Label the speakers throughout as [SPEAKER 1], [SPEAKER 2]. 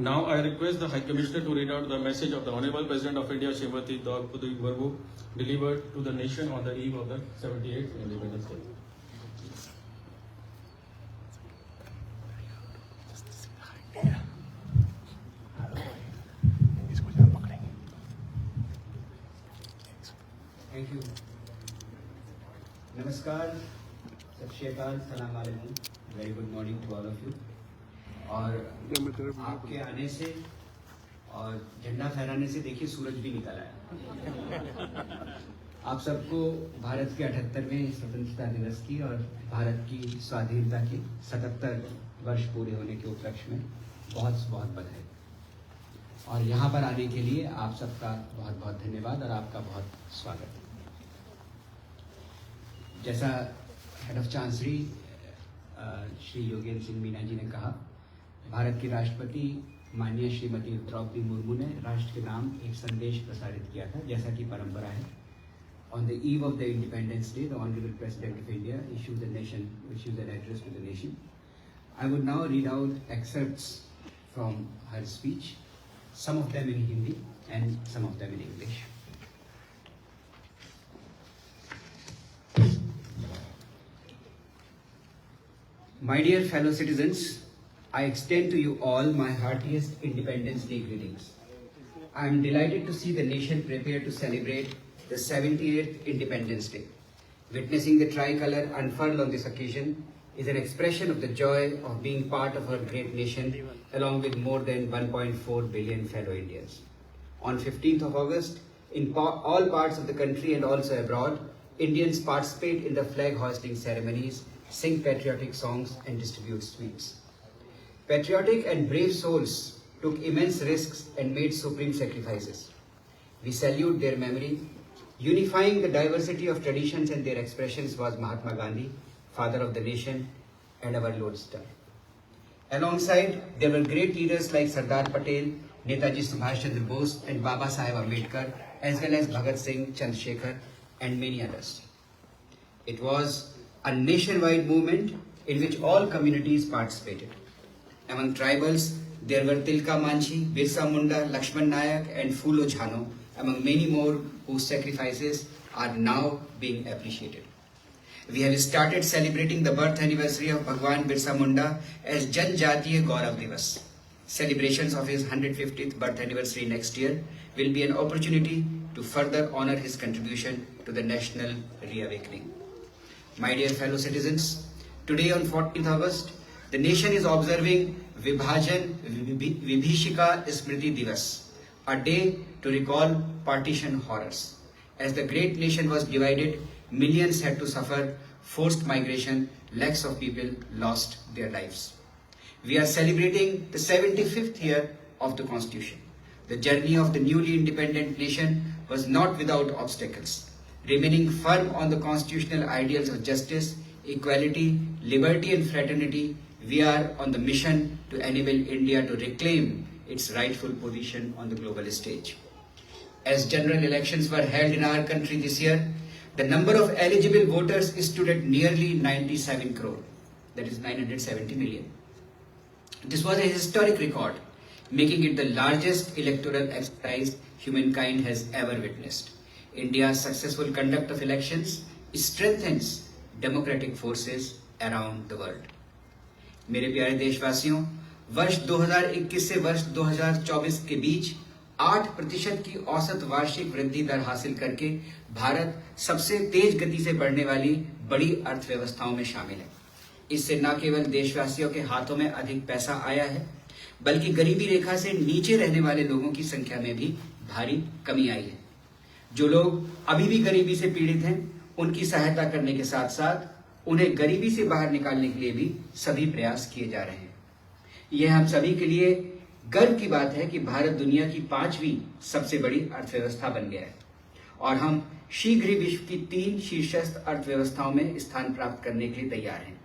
[SPEAKER 1] Now I request the High Commissioner to read out the message of the Honorable President of India, Srimati Draupadi Murmu, delivered to the nation on the eve of the 78th Independence Day.
[SPEAKER 2] Thank you. नमस्कार, सत श्री अकाल, सलाम वालेकुम, very good morning to all of you. और आपके आने से और झंडा फहराने से देखिए सूरज भी निकल आया। आप सबको भारत के 78वें स्वतंत्रता दिवस की और भारत की स्वाधीनता के 77 वर्ष पूरे होने के उपलक्ष्य में बहुत बहुत बधाई। और यहाँ पर आने के लिए आप सबका बहुत बहुत धन्यवाद और आपका बहुत स्वागत। जैसा head of chancery Shri Yogendra Singh Meena ji ने कहा, भारत की राष्ट्रपति माननीय श्रीमती द्रौपदी मुर्मू ने राष्ट्र के नाम एक संदेश प्रसारित किया था, जैसा कि परंपरा है। On the eve of the independence day, the honourable president of India issued an address to the nation. I would now read out excerpts from her speech, some of them in Hindi and some of them in English. My dear fellow citizens, I extend to you all my heartiest Independence Day greetings. I am delighted to see the nation prepare to celebrate the 78th Independence Day. Witnessing the tricolour unfurl on this occasion is an expression of the joy of being part of our great nation along with more than 1.4 billion fellow Indians. On 15th of August, in all parts of the country and also abroad, Indians participate in the flag hoisting ceremonies, sing patriotic songs and distribute sweets. Patriotic and brave souls took immense risks and made supreme sacrifices. We salute their memory. Unifying the diversity of traditions and their expressions was Mahatma Gandhi, father of the nation and our lodestar. Alongside, there were great leaders like Sardar Patel, Netaji Subhash Chandra Bose and Baba Saheb Ambedkar, as well as Bhagat Singh, Chandrasekhar and many others. It was a nationwide movement in which all communities participated. Among tribals, there were Tilka Manchi, Birsa Munda, Lakshman Nayak and Phulo Jhano, among many more whose sacrifices are now being appreciated. We have started celebrating the birth anniversary of Bhagwan Birsa Munda as Janjatiya Gaurav Divas. Celebrations of his 150th birth anniversary next year will be an opportunity to further honor his contribution to the national reawakening. My dear fellow citizens, today on 14th August, the nation is observing Vibhajan Vibhishika Smriti Divas, a day to recall partition horrors. As the great nation was divided, millions had to suffer forced migration, lakhs of people lost their lives. We are celebrating the 75th year of the Constitution. The journey of the newly independent nation was not without obstacles. Remaining firm on the constitutional ideals of justice, equality, liberty and fraternity, we are on the mission to enable India to reclaim its rightful position on the global stage. As general elections were held in our country this year, the number of eligible voters stood at nearly 97 crore, that is 970 million. This was a historic record, making it the largest electoral exercise humankind has ever witnessed. India's successful conduct of elections strengthens democratic forces around the world. मेरे प्यारे देशवासियों, वर्ष 2021 से वर्ष 2024 के बीच 8% की औसत वार्षिक वृद्धि दर हासिल करके भारत सबसे तेज गति से बढ़ने वाली बड़ी अर्थव्यवस्थाओं में शामिल है। इससे न केवल देशवासियों के हाथों में अधिक पैसा आया है, बल्कि गरीबी रेखा से नीचे रहने वाले लोगों की संख्या में भी भारी कमी आई है। जो लोग अभी भी गरीबी से पीड़ित हैं, उनकी सहायता करने के साथ साथ उन्हें गरीबी से बाहर निकालने के लिए भी सभी प्रयास किए जा रहे हैं। यह हम सभी के लिए गर्व की बात है कि भारत दुनिया की 5वीं सबसे बड़ी अर्थव्यवस्था बन गया है और हम शीघ्र ही विश्व की 3 शीर्षस्थ अर्थव्यवस्थाओं में स्थान प्राप्त करने के लिए तैयार हैं।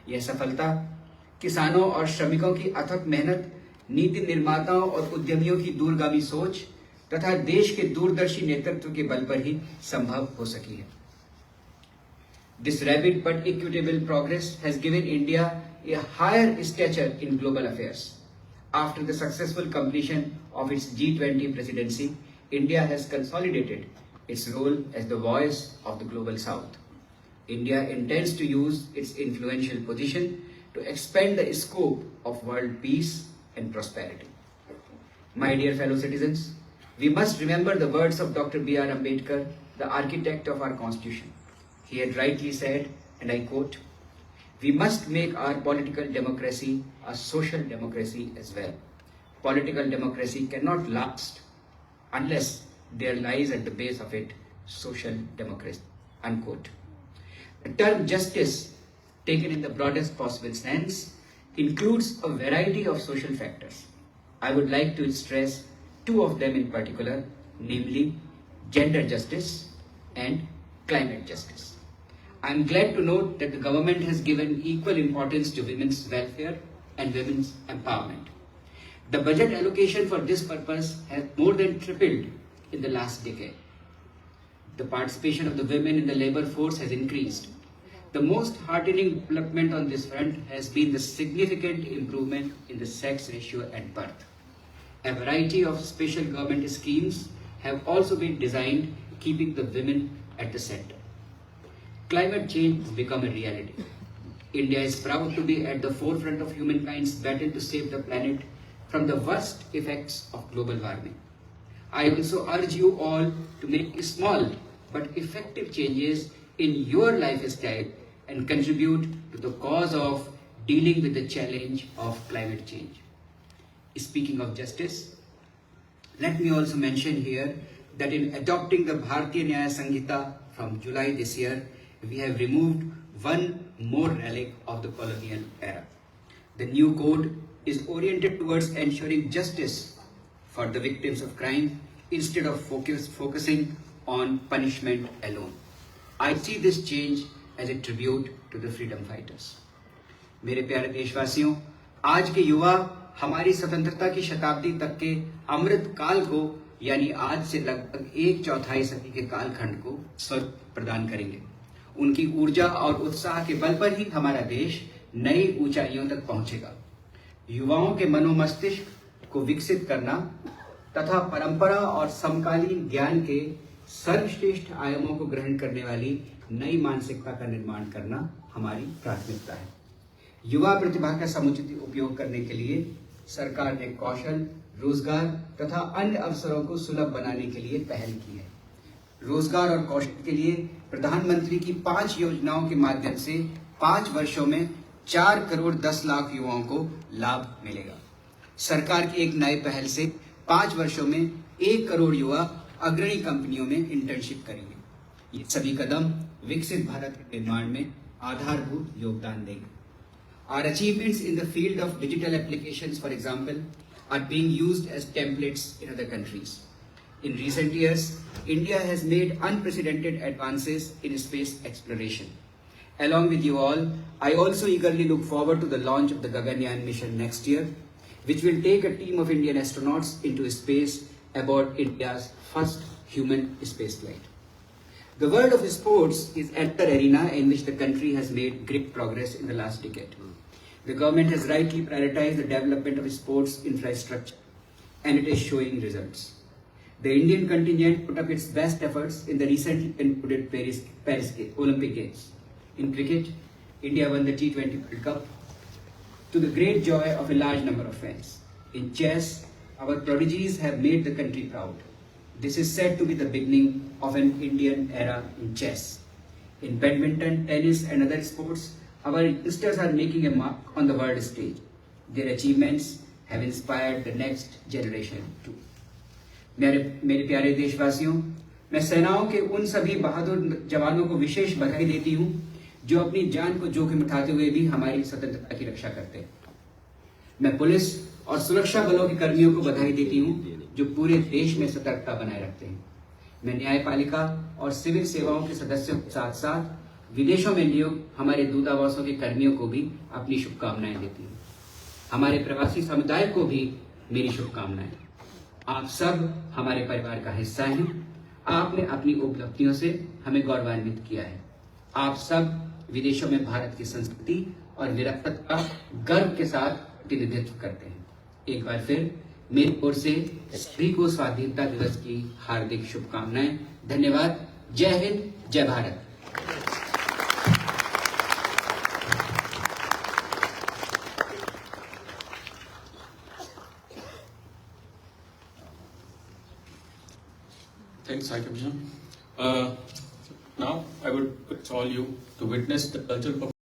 [SPEAKER 2] यह सफलता किसानों और श्रमिकों की अथक मेहनत, नीति निर्माताओं और उद्यमियों की दूरगामी सोच तथा देश के दूरदर्शी नेतृत्व के बल पर ही संभव हो सकी है। This rapid but equitable progress has given India a higher stature in global affairs. After the successful completion of its G20 presidency, India has consolidated its role as the voice of the Global South. India intends to use its influential position to expand the scope of world peace and prosperity. My dear fellow citizens, we must remember the words of Dr. B.R. Ambedkar, the architect of our Constitution. He had rightly said, and I quote, "We must make our political democracy a social democracy as well. Political democracy cannot last unless there lies at the base of it social democracy." Unquote. The term justice, taken in the broadest possible sense, includes a variety of social factors. I would like to stress two of them in particular, namely gender justice and climate justice. I am glad to note that the government has given equal importance to women's welfare and women's empowerment. The budget allocation for this purpose has more than tripled in the last decade. The participation of the women in the labor force has increased. The most heartening development on this front has been the significant improvement in the sex ratio at birth. A variety of special government schemes have also been designed keeping the women at the center. Climate change has become a reality. India is proud to be at the forefront of humankind's battle to save the planet from the worst effects of global warming. I also urge you all to make small but effective changes in your lifestyle and contribute to the cause of dealing with the challenge of climate change. Speaking of justice, let me also mention here that in adopting the Bharatiya Nyaya Sanghita from July this year, we have removed one more relic of the colonial era. The new code is oriented towards ensuring justice for the victims of crime instead of focusing on punishment alone. I see this change as a tribute to the freedom fighters. मेरे प्यारे देशवासियों, आज के युवा हमारी स्वतंत्रता की शताब्दी तक के अमृत काल को यानी आज से लगभग 1/4 सदी के कालखंड को स्वर्ग प्रदान करेंगे। उनकी ऊर्जा और उत्साह के बल पर ही हमारा देश नई ऊंचाइयों तक पहुंचेगा। युवाओं के मनोमस्तिष्क को विकसित करना तथा परंपरा और समकालीन ज्ञान के सर्वश्रेष्ठ आयामों को ग्रहण करने वाली नई मानसिकता का निर्माण करना हमारी प्राथमिकता है। युवा प्रतिभा का समुचित उपयोग करने के लिए सरकार ने कौशल, रोजगार तथा अन्य अवसरों को सुलभ बनाने के लिए पहल की है। रोजगार और कौशल के लिए प्रधानमंत्री की 5 योजनाओं के माध्यम से 5 वर्षों में 4 करोड़ 10 लाख युवाओं को लाभ मिलेगा। सरकार की एक नई पहल से 5 वर्षों में 1 करोड़ युवा अग्रणी कंपनियों में इंटर्नशिप करेंगे। ये सभी कदम विकसित भारत के निर्माण में आधारभूत योगदान देंगे। Our achievements in the field of digital applications, for example, are being used as templates in other countries. In recent years, India has made unprecedented advances in space exploration. Along with you all, I also eagerly look forward to the launch of the Gaganyaan mission next year, which will take a team of Indian astronauts into space aboard India's first human spaceflight. The world of sports is another arena in which the country has made great progress in the last decade. The government has rightly prioritized the development of sports infrastructure, and it is showing results. The Indian contingent put up its best efforts in the recently concluded Paris Olympic Games. In cricket, India won the T20 World Cup to the great joy of a large number of fans. In chess, our prodigies have made the country proud. This is said to be the beginning of an Indian era in chess. In badminton, tennis and other sports, our youngsters are making a mark on the world stage. Their achievements have inspired the next generation too. मेरे प्यारे देशवासियों, मैं सेनाओं के उन सभी बहादुर जवानों को विशेष बधाई देती हूँ जो अपनी जान को जोखिम उठाते हुए भी हमारी स्वतंत्रता की रक्षा करते हैं। मैं पुलिस और सुरक्षा बलों के कर्मियों को बधाई देती हूँ जो पूरे देश में सतर्कता बनाए रखते हैं। मैं न्यायपालिका और सिविल सेवाओं के सदस्यों के साथ साथ विदेशों में नियुक्त हमारे दूतावासों के कर्मियों को भी अपनी शुभकामनाएं देती हूँ। हमारे प्रवासी समुदाय को भी मेरी शुभकामनाएं। आप सब हमारे परिवार का हिस्सा हैं। आपने अपनी उपलब्धियों से हमें गौरवान्वित किया है। आप सब विदेशों में भारत की संस्कृति और विरासत का गर्व के साथ प्रतिनिधित्व करते हैं। एक बार फिर मेरी ओर से सभी को स्वाधीनता दिवस की हार्दिक शुभकामनाएं। धन्यवाद। जय हिंद, जय Bharat.
[SPEAKER 1] Thanks, High Commissioner. Now I would call you to witness the cultural performance